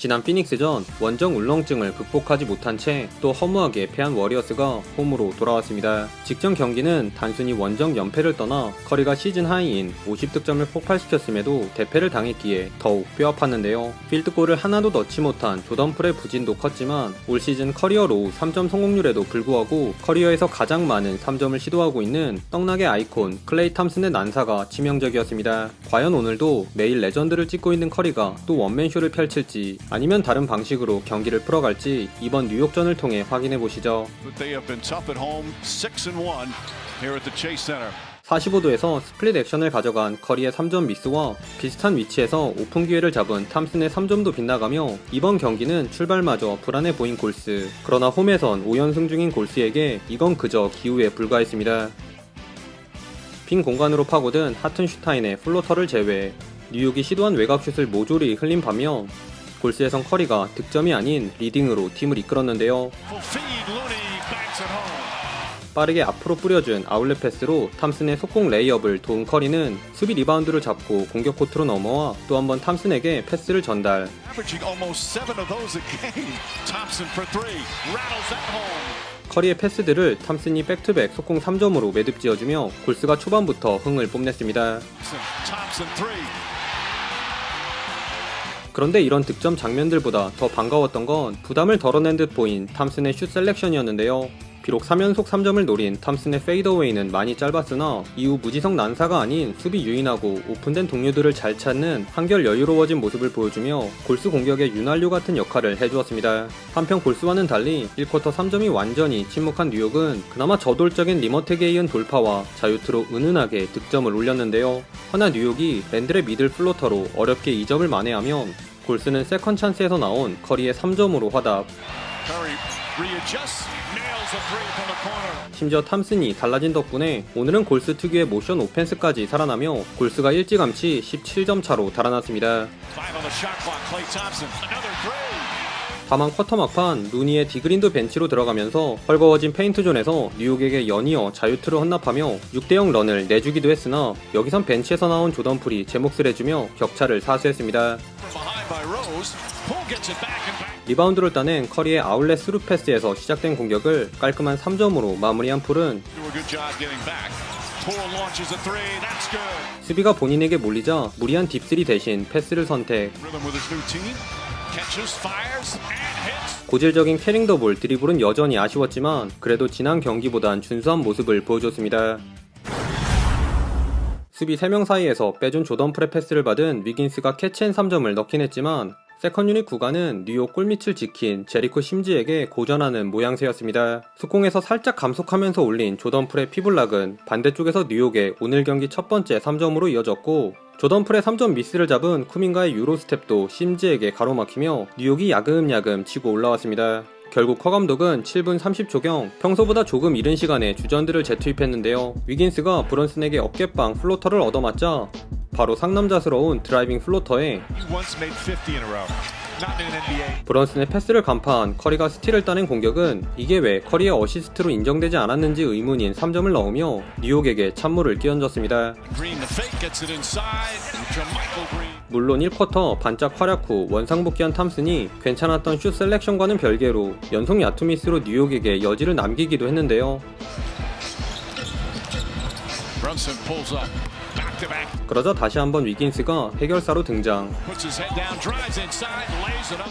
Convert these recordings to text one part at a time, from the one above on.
지난 피닉스전 원정 울렁증을 극복하지 못한 채 또 허무하게 패한 워리어스가 홈으로 돌아왔습니다. 직전 경기는 단순히 원정 연패를 떠나 커리가 시즌 하이인 50득점을 폭발시켰음에도 대패를 당했기에 더욱 뼈아팠는데요. 필드골을 하나도 넣지 못한 조던 풀의 부진도 컸지만 올 시즌 커리어 로우 3점 성공률에도 불구하고 커리어에서 가장 많은 3점을 시도하고 있는 떡락의 아이콘 클레이 탐슨의 난사가 치명적이었습니다. 과연 오늘도 매일 레전드를 찍고 있는 커리가 또 원맨쇼를 펼칠지 아니면 다른 방식으로 경기를 풀어갈지 이번 뉴욕전을 통해 확인해보시죠. 45도에서 스플릿 액션을 가져간 커리의 3점 미스와 비슷한 위치에서 오픈 기회를 잡은 탐슨의 3점도 빗나가며 이번 경기는 출발마저 불안해 보인 골스. 그러나 홈에선 5연승 중인 골스에게 이건 그저 기우에 불과했습니다. 빈 공간으로 파고든 하튼슈타인의 플로터를 제외 뉴욕이 시도한 외곽슛을 모조리 흘린 반면 골스에선 커리가 득점이 아닌 리딩으로 팀을 이끌었는데요. 빠르게 앞으로 뿌려준 아웃렛 패스로 탐슨의 속공 레이업을 도운 커리는 수비 리바운드를 잡고 공격 코트로 넘어와 또 한 번 탐슨에게 패스를 전달. 커리의 패스들을 탐슨이 백투백 속공 3점으로 매듭 지어주며 골스가 초반부터 흥을 뽐냈습니다. 그런데 이런 득점 장면들보다 더 반가웠던 건 부담을 덜어낸 듯 보인 탐슨의 슛 셀렉션이었는데요. 비록 3연속 3점을 노린 탐슨의 페이더웨이는 많이 짧았으나 이후 무지성 난사가 아닌 수비 유인하고 오픈된 동료들을 잘 찾는 한결 여유로워진 모습을 보여주며 골스 공격의 윤활유 같은 역할을 해주었습니다. 한편 골스와는 달리 1쿼터 3점이 완전히 침묵한 뉴욕은 그나마 저돌적인 리머텍에 이은 돌파와 자유투로 은은하게 득점을 올렸는데요. 허나 뉴욕이 랜들의 미들 플로터로 어렵게 2점을 만회하면 골스는 세컨 찬스에서 나온 커리의 3점으로 화답. 심지어 탐슨이 달라진 덕분에 오늘은 골스 특유의 모션 오펜스까지 살아나며 골스가 일찌감치 17점 차로 달아났습니다. 다만 쿼터 막판 루니의 디그린도 벤치로 들어가면서 헐거워진 페인트존에서 뉴욕에게 연이어 자유투를 헌납하며 6대0 런을 내주기도 했으나 여기선 벤치에서 나온 조던 풀이 제 몫을 해주며 격차를 사수했습니다. 리바운드를 따낸 커리의 아웃렛 스루 패스에서 시작된 공격을 깔끔한 3점으로 마무리한 풀은 수비가 본인에게 몰리자 무리한 딥스리 대신 패스를 선택. 고질적인 캐링 더볼 드리블은 여전히 아쉬웠지만 그래도 지난 경기보단 준수한 모습을 보여줬습니다. 수비 3명 사이에서 빼준 조던 풀의 패스를 받은 위긴스가 캐치앤 3점을 넣긴 했지만 세컨 유닛 구간은 뉴욕 골밑을 지킨 제리코 심즈에게 고전하는 모양새였습니다. 속공에서 살짝 감속하면서 올린 조던 풀의 피블락은 반대쪽에서 뉴욕의 오늘 경기 첫 번째 3점으로 이어졌고 조던 풀의 3점 미스를 잡은 쿠민가의 유로스텝도 심즈에게 가로막히며 뉴욕이 야금야금 치고 올라왔습니다. 결국 커 감독은 7분 30초경 평소보다 조금 이른 시간에 주전들을 재투입했는데요. 위긴스가 브런슨에게 어깨빵 플로터를 얻어맞자 바로 상남자스러운 드라이빙 플로터에 브런슨의 패스를 간파한 커리가 스틸을 따낸 공격은 이게 왜 커리의 어시스트로 인정되지 않았는지 의문인 3점을 넣으며 뉴욕에게 찬물을 끼얹었습니다. 물론 1쿼터 반짝 활약 후 원상복귀한 탐슨이 괜찮았던 슛 셀렉션과는 별개로 연속 야투 미스로 뉴욕에게 여지를 남기기도 했는데요. 그러자 다시 한번 위긴스가 해결사로 등장.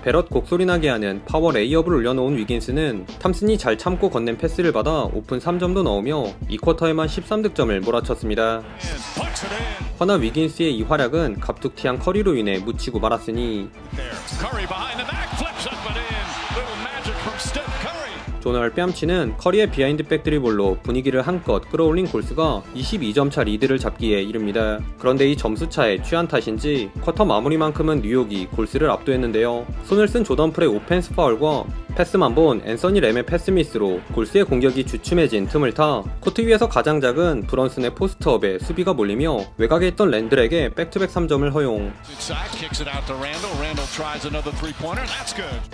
베럿 곡소리나게 하는 파워 레이업을 올려놓은 위긴스는 탐슨이 잘 참고 건넨 패스를 받아 오픈 3점도 넣으며 2쿼터에만 13득점을 몰아쳤습니다. 허나 위긴스의 이 활약은 갑툭튀한 커리로 인해 묻히고 말았으니 조널 뺨치는 커리의 비하인드백 드리블로 분위기를 한껏 끌어올린 골스가 22점 차 리드를 잡기에 이릅니다. 그런데 이 점수차에 취한 탓인지 쿼터 마무리만큼은 뉴욕이 골스를 압도했는데요. 손을 쓴 조던 풀의 오펜스 파울과 패스만 본 앤서니 램의 패스 미스로 골스의 공격이 주춤해진 틈을 타 코트 위에서 가장 작은 브런슨의 포스트업에 수비가 몰리며 외곽에 있던 랜들에게 백투백 3점을 허용.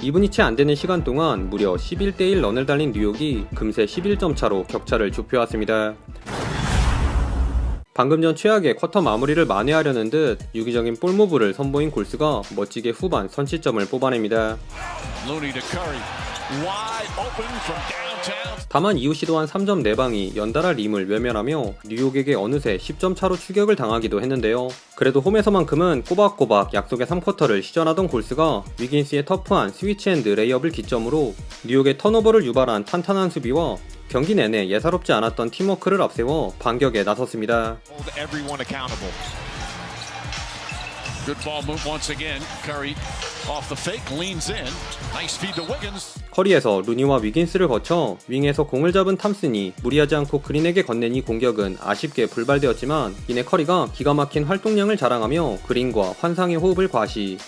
2분이 채 안되는 시간 동안 무려 11대1 런을 달린 뉴욕이 금세 11점 차로 격차를 좁혀왔습니다. 방금 전 최악의 쿼터 마무리를 만회하려는 듯 유기적인 볼무브를 선보인 골스가 멋지게 후반 선취점을 뽑아냅니다. 다만 이후 시도한 3점 내방이 연달아 림을 외면하며 뉴욕에게 어느새 10점 차로 추격을 당하기도 했는데요. 그래도 홈에서만큼은 꼬박꼬박 약속의 3쿼터를 시전하던 골스가 위긴스의 터프한 스위치핸드 레이업을 기점으로 뉴욕의 턴오버를 유발한 탄탄한 수비와 경기 내내 예사롭지 않았던 팀워크를 앞세워 반격에 나섰습니다. 커리에서 루니와 위긴스를 거쳐 윙에서 공을 잡은 탐슨이 무리하지 않고 그린에게 건넨 이 공격은 아쉽게 불발되었지만 이내 커리가 기가 막힌 활동량을 자랑하며 그린과 환상의 호흡을 과시.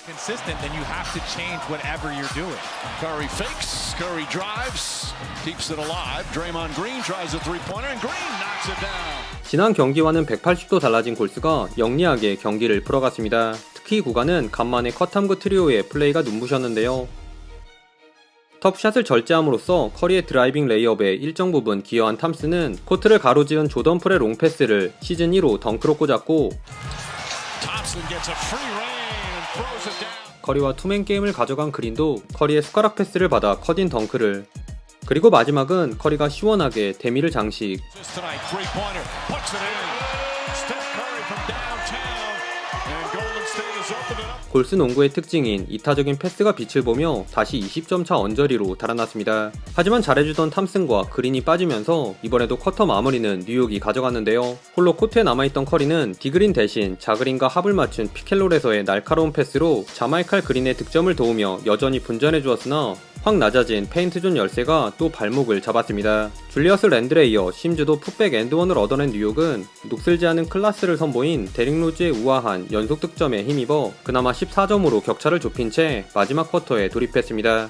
지난 경기와는 180도 달라진 골스가 영리하게 경기를 풀어갔습니다. 특히 이 구간은 간만에 컷탐그 트리오의 플레이가 눈부셨는데요. 톱샷을 절제함으로써 커리의 드라이빙 레이업에 일정 부분 기여한 탐슨은 코트를 가로지은 조던 풀의 롱패스를 시즌 1호 덩크로 꽂았고 커리와 투맨 게임을 가져간 그린도 커리의 숟가락 패스를 받아 컷인 덩크를, 그리고 마지막은 커리가 시원하게 데미를 장식. 골스 농구의 특징인 이타적인 패스가 빛을 보며 다시 20점 차 언저리로 달아났습니다. 하지만 잘해주던 탐슨과 그린이 빠지면서 이번에도 쿼터 마무리는 뉴욕이 가져갔는데요. 홀로 코트에 남아있던 커리는 디그린 대신 자그린과 합을 맞춘 피켈롤에서의 날카로운 패스로 자마이칼 그린의 득점을 도우며 여전히 분전해주었으나 확 낮아진 페인트존 열쇠가 또 발목을 잡았습니다. 줄리어스 랜들에 이어 심즈도 풋백 엔드원을 얻어낸 뉴욕은 녹슬지 않은 클라스를 선보인 데릭 로즈의 우아한 연속 득점에 힘입어 그나마 14점으로 격차를 좁힌 채 마지막 쿼터에 돌입했습니다.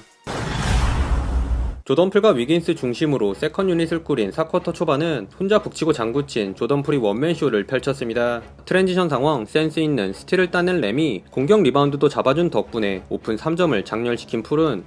조던풀과 위긴스 중심으로 세컨 유닛을 꾸린 4쿼터 초반은 혼자 북치고 장구친 조던풀이 원맨쇼를 펼쳤습니다. 트랜지션 상황 센스 있는 스틸을 따낸 램이 공격 리바운드도 잡아준 덕분에 오픈 3점을 장렬시킨 풀은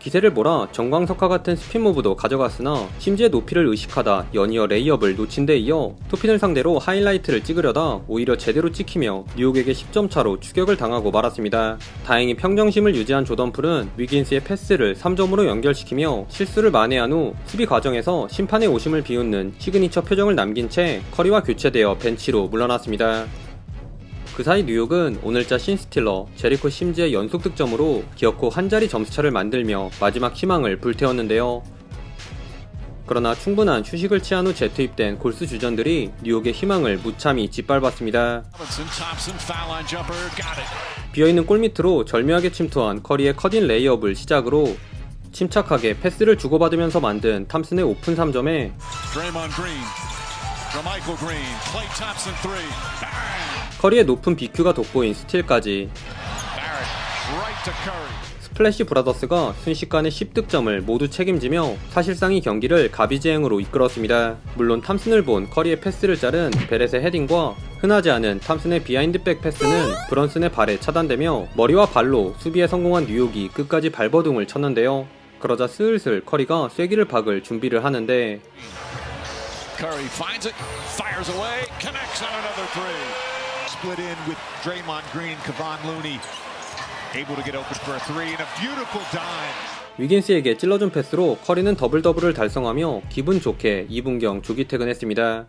기세를 몰아 정광석화 같은 스핀 무브도 가져갔으나 심지의 높이를 의식하다 연이어 레이업을 놓친 데 이어 토핀을 상대로 하이라이트를 찍으려다 오히려 제대로 찍히며 뉴욕에게 10점 차로 추격을 당하고 말았습니다. 다행히 평정심을 유지한 조던풀은 위긴스의 패스를 3점으로 연결시키며 실수를 만회한 후 수비 과정에서 심판의 오심을 비웃는 시그니처 표정을 남긴 채 커리와 교체되어 벤치로 물러났습니다. 그 사이 뉴욕은 오늘자 신스틸러, 제리코 심즈의 연속 득점으로 기어코 한 자리 점수차를 만들며 마지막 희망을 불태웠는데요. 그러나 충분한 휴식을 취한 후 재투입된 골스 주전들이 뉴욕의 희망을 무참히 짓밟았습니다. 비어있는 골밑으로 절묘하게 침투한 커리의 컷인 레이업을 시작으로 침착하게 패스를 주고받으면서 만든 탐슨의 오픈 3점에 커리의 높은 BQ가 돋보인 스틸까지. 스플래시 브라더스가 순식간에 10득점을 모두 책임지며 사실상 이 경기를 가비지행으로 이끌었습니다. 물론 탐슨을 본 커리의 패스를 자른 베렛의 헤딩과 흔하지 않은 탐슨의 비하인드백 패스는 브런슨의 발에 차단되며 머리와 발로 수비에 성공한 뉴욕이 끝까지 발버둥을 쳤는데요. 그러자 슬슬 커리가 쐐기를 박을 준비를 하는데 Curry finds it, fires away, connects on another three. Split in with Draymond Green, Kevon Looney, able to get open for a three and a beautiful dime. 위긴스에게 찔러준 패스로 커리는 더블더블을 달성하며 기분 좋게 2분경 조기 퇴근했습니다.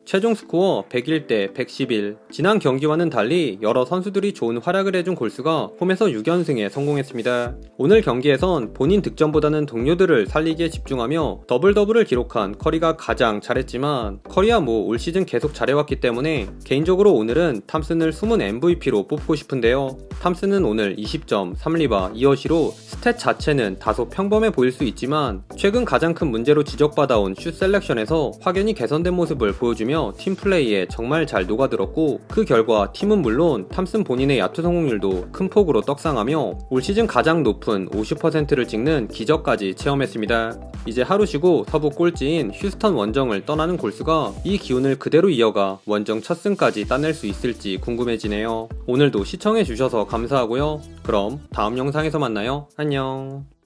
최종 스코어 101대 111. 지난 경기와는 달리 여러 선수들이 좋은 활약을 해준 골스가 홈에서 6연승에 성공했습니다. 오늘 경기에선 본인 득점보다는 동료들을 살리기에 집중하며 더블더블을 기록한 커리가 가장 잘했지만 커리야 올 시즌 계속 잘해왔기 때문에 개인적으로 오늘은 탐슨을 숨은 MVP로 뽑고 싶은데요. 탐슨은 오늘 20점, 3리바, 2어시로 스탯 자체는 다소 평범해 보일 수 있지만 최근 가장 큰 문제로 지적받아온 슛 셀렉션에서 확연히 개선된 모습을 보여주며 팀 플레이에 정말 잘 녹아들었고 그 결과 팀은 물론 탐슨 본인의 야투 성공률도 큰 폭으로 떡상하며 올 시즌 가장 높은 50%를 찍는 기적까지 체험했습니다. 이제 하루 쉬고 서부 꼴찌인 휴스턴 원정을 떠나는 골스가 이 기운을 그대로 이어가 원정 첫 승까지 따낼 수 있을지 궁금해지네요. 오늘도 시청해주셔서 감사하고요. 그럼 다음 영상에서 만나요. 안녕.